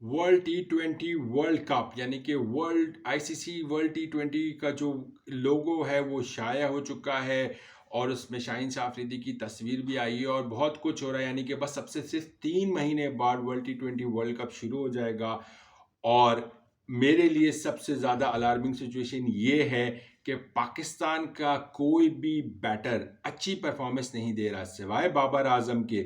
World T20 world cup यानी कि world ICC world T20 का जो लोगो है वो शाया हो चुका है और उसमें शाहीन शाह अफरीदी की तस्वीर भी आई है और बहुत कुछ हो रहा है। यानी कि बस सबसे सिर्फ 3 महीने बाद वर्ल्ड T20 वर्ल्ड कप शुरू हो जाएगा। और मेरे लिए सबसे ज़्यादा अलार्मिंग सिचुएशन ये है कि पाकिस्तान का कोई भी बैटर अच्छी परफॉर्मेंस नहीं दे रहा सिवाय बाबर आजम के।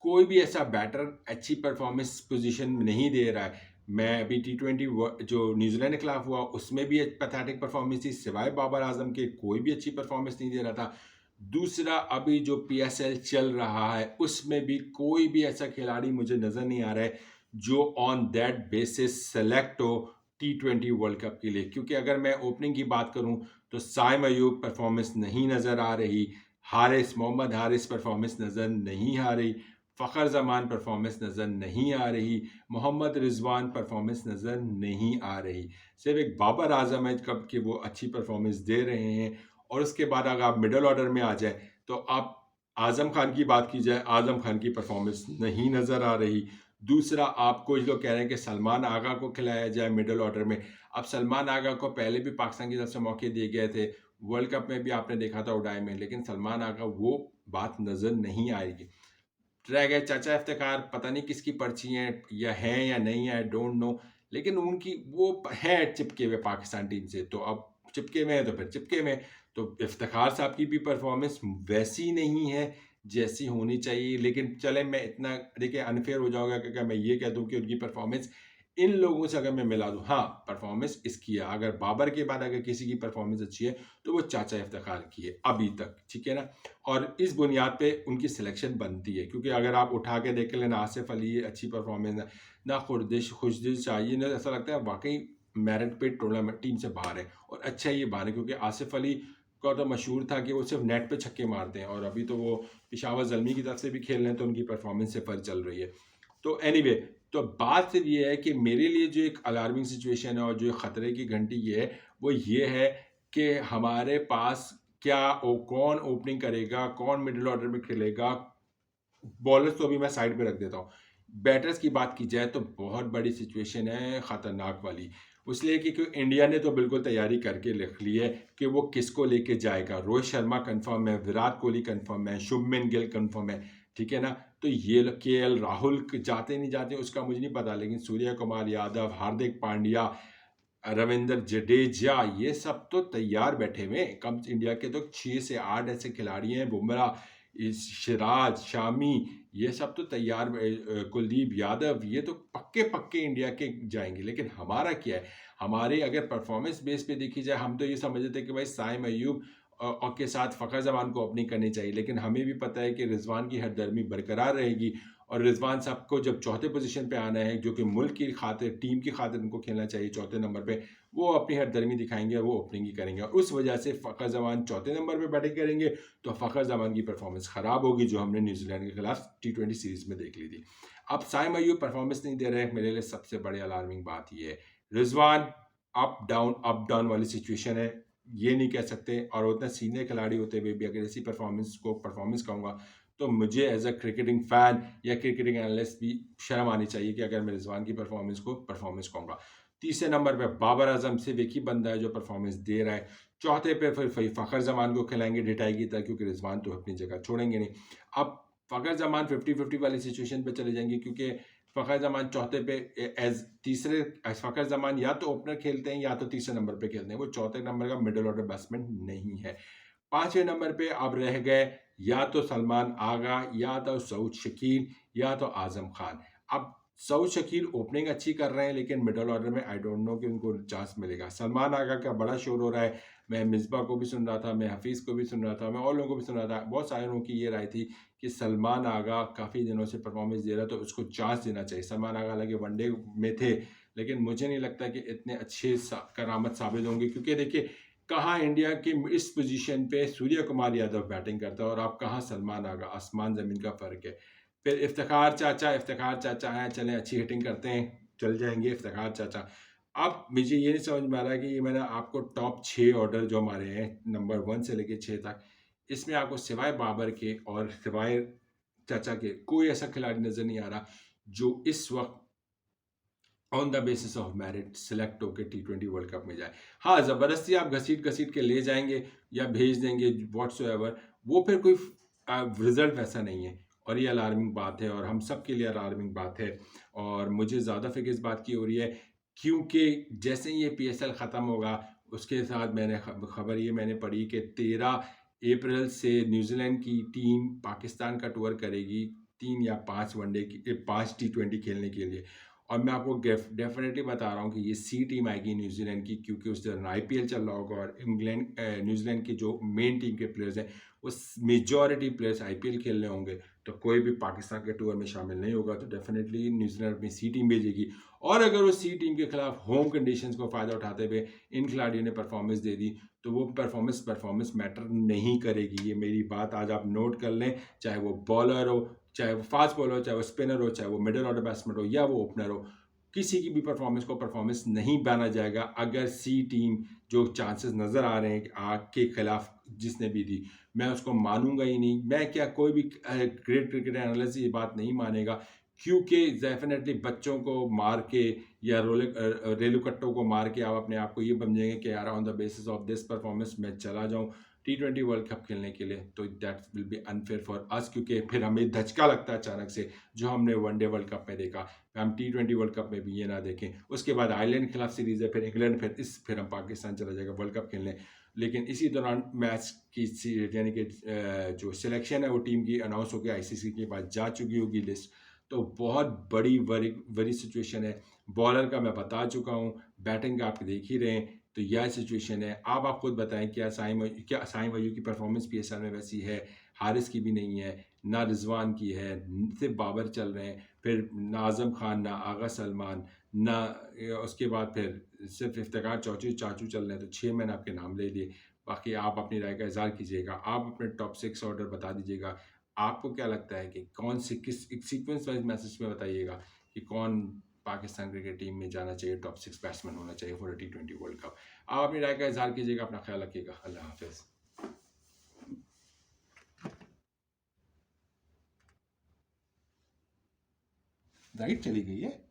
कोई भी ऐसा बैटर अच्छी परफॉर्मेंस पोजीशन में नहीं दे रहा है। मैं अभी T20 जो न्यूजीलैंड के खिलाफ हुआ उसमें भी एक पैथेटिक परफॉर्मेंस थी, सिवाय बाबर आजम के कोई भी अच्छी परफॉर्मेंस नहीं दे रहा था। दूसरा, अभी जो PSL चल रहा है उसमें भी कोई भी ऐसा खिलाड़ी मुझे नज़र नहीं आ रहा है जो ऑन दैट बेसिस सेलेक्ट हो T20 वर्ल्ड कप के लिए। क्योंकि अगर मैं ओपनिंग की बात करूं तो साइम अयूब परफॉर्मेंस नहीं नज़र आ रही, हारिस मोहम्मद हारिस परफॉर्मेंस नज़र नहीं आ रही, फ़खर ज़मान परफॉर्मेंस नज़र नहीं आ रही, मोहम्मद रिजवान परफॉर्मेंस नज़र नहीं आ रही। सिर्फ एक बाबर आजम है कब कि वो अच्छी परफॉर्मेंस दे रहे हैं। और उसके बाद अगर आप मिडल ऑर्डर में आ जाए तो आप आज़म खान की बात की जाए, आज़म खान की परफॉर्मेंस नहीं नज़र आ रही। दूसरा, आप कुछ लोग कह रहे हैं कि सलमान आगा को खिलाया जाए मिडल ऑर्डर में। अब सलमान आगा को पहले भी पाकिस्तान की तरफ से मौके दिए गए थे, वर्ल्ड कप में भी आपने देखा था उडाई में, लेकिन सलमान आगा वो बात नज़र नहीं आएगी। रह गए चाचा इफ्तिखार, पता नहीं किसकी पर्ची हैं या हैं या नहीं है, आई डोंट नो। लेकिन उनकी वो है चिपके हुए पाकिस्तान टीम से, तो अब चिपके हुए हैं तो फिर चिपके हुए हैं। तो इफ्तिखार साहब की भी परफॉर्मेंस वैसी नहीं है जैसी होनी चाहिए। लेकिन चले, मैं इतना देखिए अनफेयर हो जाऊंगा कि मैं ये कह दूं कि उनकी परफॉर्मेंस इन लोगों से अगर मैं मिला दूं, हाँ परफॉर्मेंस इसकी है। अगर बाबर के बाद अगर किसी की परफॉर्मेंस अच्छी है तो वो चाचा इफ्तिखार की है अभी तक, ठीक है ना। और इस बुनियाद पे उनकी सिलेक्शन बनती है, क्योंकि अगर आप उठा के देख लें, आसिफ अली अच्छी परफॉर्मेंस है, ना खुशदिल शाही ने, ऐसा लगता है वाकई मेरिट पे टूर्नामेंट टीम से बाहर है। और अच्छा ही बाहर है, क्योंकि आसिफ अली का तो मशहूर था कि वो सिर्फ नेट पे छक्के मारते हैं, और अभी तो वो पिशावर जलमी की तरफ से भी खेल रहे हैं तो उनकी परफॉर्मेंस से फर्क चल रही है। तो एनीवे, तो बात सिर्फ ये है कि मेरे लिए जो एक अलार्मिंग सिचुएशन है और जो खतरे की घंटी ये है, वो ये है कि हमारे पास क्या कौन ओपनिंग करेगा, कौन मिडिल ऑर्डर में खेलेगा। बॉलर्स तो अभी मैं साइड पे रख देता हूँ। बैटर्स की बात की जाए तो बहुत बड़ी सिचुएशन है, खतरनाक वाली। इसलिए कि क्योंकि इंडिया ने तो बिल्कुल तैयारी करके लिख ली है कि वो किसको लेके जाएगा। रोहित शर्मा कंफर्म है, विराट कोहली कंफर्म है, शुभमन गिल कंफर्म है, ठीक है ना। तो ये KL राहुल जाते नहीं जाते उसका मुझे नहीं पता, लेकिन सूर्य कुमार यादव, हार्दिक पांड्या, रविंद्र जडेजा, ये सब तो तैयार बैठे हुए हैं। कम इंडिया के तो 6 से 8 ऐसे खिलाड़ी हैं, बुमराह, सिराज, शामी, ये सब तो तैयार। कुलदीप यादव, ये तो पक्के पक्के इंडिया के जाएंगे। लेकिन हमारा क्या है, हमारे अगर परफॉर्मेंस बेस पे देखी जाए, हम तो ये समझते थे कि भाई साइम अयूब और के साथ फ़खर जमान को ओपनिंग करनी चाहिए। लेकिन हमें भी पता है कि रिजवान की हरदर्मी बरकरार रहेगी, और रिजवान साहब को जब चौथे पोजीशन पे आना है, जो कि मुल्क की खातिर, टीम की खातिर उनको खेलना चाहिए चौथे नंबर पे, वो अपनी हरदर्मी दिखाएंगे और वो ओपनिंग ही करेंगे। और उस वजह से फ़खर जमान चौथे नंबर पे बैटिंग करेंगे तो फ़खर जमान की परफॉर्मेंस ख़राब होगी, जो हमने न्यूजीलैंड के खिलाफ T20 सीरीज़ में देख ली थी। अब साइम अयूब परफॉर्मेंस नहीं दे रहे हैं, मेरे लिए सबसे बड़ी अलार्मिंग बात ये है। रिजवान अप डाउन वाली सिचुएशन है, ये नहीं कह सकते। और उतना सीनियर खिलाड़ी होते हुए भी अगर ऐसी परफॉर्मेंस को परफॉर्मेंस कहूँगा, तो मुझे एज अ क्रिकेटिंग फैन या क्रिकेटिंग एनालिस्ट भी शर्म आनी चाहिए कि अगर मैं रिजवान की परफॉर्मेंस को परफॉर्मेंस कहूँगा। तीसरे नंबर पे बाबर आजम सिर्फ एक ही बंदा है जो परफॉर्मेंस दे रहा है। चौथे पे फिर फ़खर जमान को खिलाएंगे डिटाई की तरह, क्योंकि रिजवान तो अपनी जगह छोड़ेंगे नहीं। अब फ़खर जमान 50-50 वाली सिचुएशन पे चले जाएंगे, क्योंकि फ़खर जमान चौथे पे एज तीसरे, फ़खर जमान या तो ओपनर खेलते हैं या तो तीसरे नंबर पे खेलते हैं, वो चौथे नंबर का मिडल ऑर्डर बैट्समैन नहीं है। पांचवें नंबर पे अब रह गए या तो सलमान आगा, या तो सऊद शकील, या तो आजम खान। अब सऊद शकील ओपनिंग अच्छी कर रहे हैं, लेकिन मिडल ऑर्डर में आई डोंट नो कि उनको चांस मिलेगा। सलमान आगा का बड़ा शोर हो रहा है, मैं मिसबा को भी सुन रहा था, मैं हफीज़ को भी सुन रहा था, मैं और लोगों को भी सुन रहा था। बहुत सारे लोगों की ये राय थी कि सलमान आगा काफ़ी दिनों से परफॉर्मेंस दे रहा है तो उसको चांस देना चाहिए। सलमान आगा हालांकि वनडे में थे, लेकिन मुझे नहीं लगता कि इतने अच्छे करामत साबित होंगे, क्योंकि देखिए कहाँ इंडिया की इस पोजीशन पे सूर्य कुमार यादव बैटिंग करता है और आप कहाँ सलमान आगा, आसमान ज़मीन का फ़र्क है। फिर इफ्तिखार चाचा हैं, चलें अच्छी हिटिंग करते हैं, चल जाएंगे इफ्तिखार चाचा। अब मुझे ये नहीं समझ में आ रहा है कि ये मैंने आपको टॉप 6 ऑर्डर जो हमारे हैं नंबर 1 से लेके 6 तक, इसमें आपको सिवाय बाबर के और सिवाय चाचा के कोई ऐसा खिलाड़ी नज़र नहीं आ रहा जो इस वक्त on the basis of merit select होकर T20 वर्ल्ड कप में जाए। हाँ, ज़बरदस्ती आप घसीट घसीट के ले जाएंगे या भेज देंगे व्हाट्सोएवर, वो फिर कोई रिजल्ट वैसा नहीं है, और ये अलार्मिंग बात है, और हम सब के लिए अलार्मिंग बात है। और मुझे ज़्यादा फिक्र इस बात की हो रही है, क्योंकि जैसे ही ये PSL ख़त्म होगा, उसके साथ मैंने खबर ये मैंने पढ़ी कि 13 अप्रैल से न्यूजीलैंड की टीम पाकिस्तान का टूर करेगी 3 या 5 वनडे की 5 T20 खेलने के लिए। और मैं आपको डेफिनेटली बता रहा हूँ कि ये सी टीम आएगी न्यूजीलैंड की, क्योंकि उस दौरान IPL चल रहा होगा, और न्यूजीलैंड की जो मेन टीम के प्लेयर्स हैं, उस मेजॉरिटी प्लेयर्स IPL खेलने होंगे, तो कोई भी पाकिस्तान के टूर में शामिल नहीं होगा। तो डेफिनेटली न्यूजीलैंड अपनी सी टीम भेजेगी, और अगर उस सी टीम के खिलाफ होम कंडीशंस को फ़ायदा उठाते हुए इन खिलाड़ियों ने परफॉर्मेंस दे दी, तो वो परफॉर्मेंस मैटर नहीं करेगी। ये मेरी बात आज आप नोट कर लें, चाहे वो बॉलर हो, चाहे वो फास्ट बॉलर हो, चाहे वो स्पिनर हो, चाहे वो मिडिल ऑर्डर बैट्समैन हो, या वो ओपनर हो, किसी की भी परफॉर्मेंस को परफॉर्मेंस नहीं बना जाएगा अगर सी टीम जो चांसेस नज़र आ रहे हैं आग के खिलाफ जिसने भी दी, मैं उसको मानूंगा ही नहीं। मैं क्या, कोई भी ग्रेट क्रिकेट एनालिस्ट ये बात नहीं मानेगा, क्योंकि डेफिनेटली बच्चों को मार के या रेलू कट्टों को मार के आप अपने आप को ये समझेंगे कि यार on the basis of this performance मैं चला जाऊं T20 वर्ल्ड कप खेलने के लिए, तो that will be unfair for us, क्योंकि फिर हमें धचका लगता है अचानक से, जो हमने वनडे वर्ल्ड कप में देखा, हम T20 वर्ल्ड कप में भी ये ना देखें। उसके बाद आयरलैंड के खिलाफ सीरीज़ है, फिर इंग्लैंड, फिर हम पाकिस्तान चला जाएगा वर्ल्ड कप खेलने। लेकिन इसी दौरान मैच की यानी कि जो सिलेक्शन है वो टीम की अनाउंस होकर ICC के पास जा चुकी होगी लिस्ट। तो बहुत बड़ी बड़ी सिचुएशन है। बॉलर का मैं बता चुका हूँ, बैटिंग का आप देख ही रहे हैं। तो यह सिचुएशन है। आप खुद बताएं, क्या साइम अय्यूब की परफॉर्मेंस PSL में वैसी है? हारिस की भी नहीं है, ना रिजवान की है, सिर्फ बाबर चल रहे हैं, फिर ना आज़म खान, ना आगा सलमान, ना उसके बाद फिर सिर्फ इफ्तिखार चाचू चल रहे हैं। तो 6 मैंने आपके नाम ले लिए। बाकी आप अपनी राय का इज़हार कीजिएगा। आप अपने टॉप 6 ऑर्डर बता दीजिएगा। आपको क्या लगता है कि कौन सी किस एक सीक्वेंस वाइज मैसेज में बताइएगा कि कौन पाकिस्तान क्रिकेट टीम में जाना चाहिए, टॉप 6 बैट्समैन होना चाहिए फॉर T20 वर्ल्ड कप। आप अपनी राय का इज़हार कीजिएगा। अपना ख्याल रखिएगा। अल्लाह हाफ़िज़। लाइट चली गई है।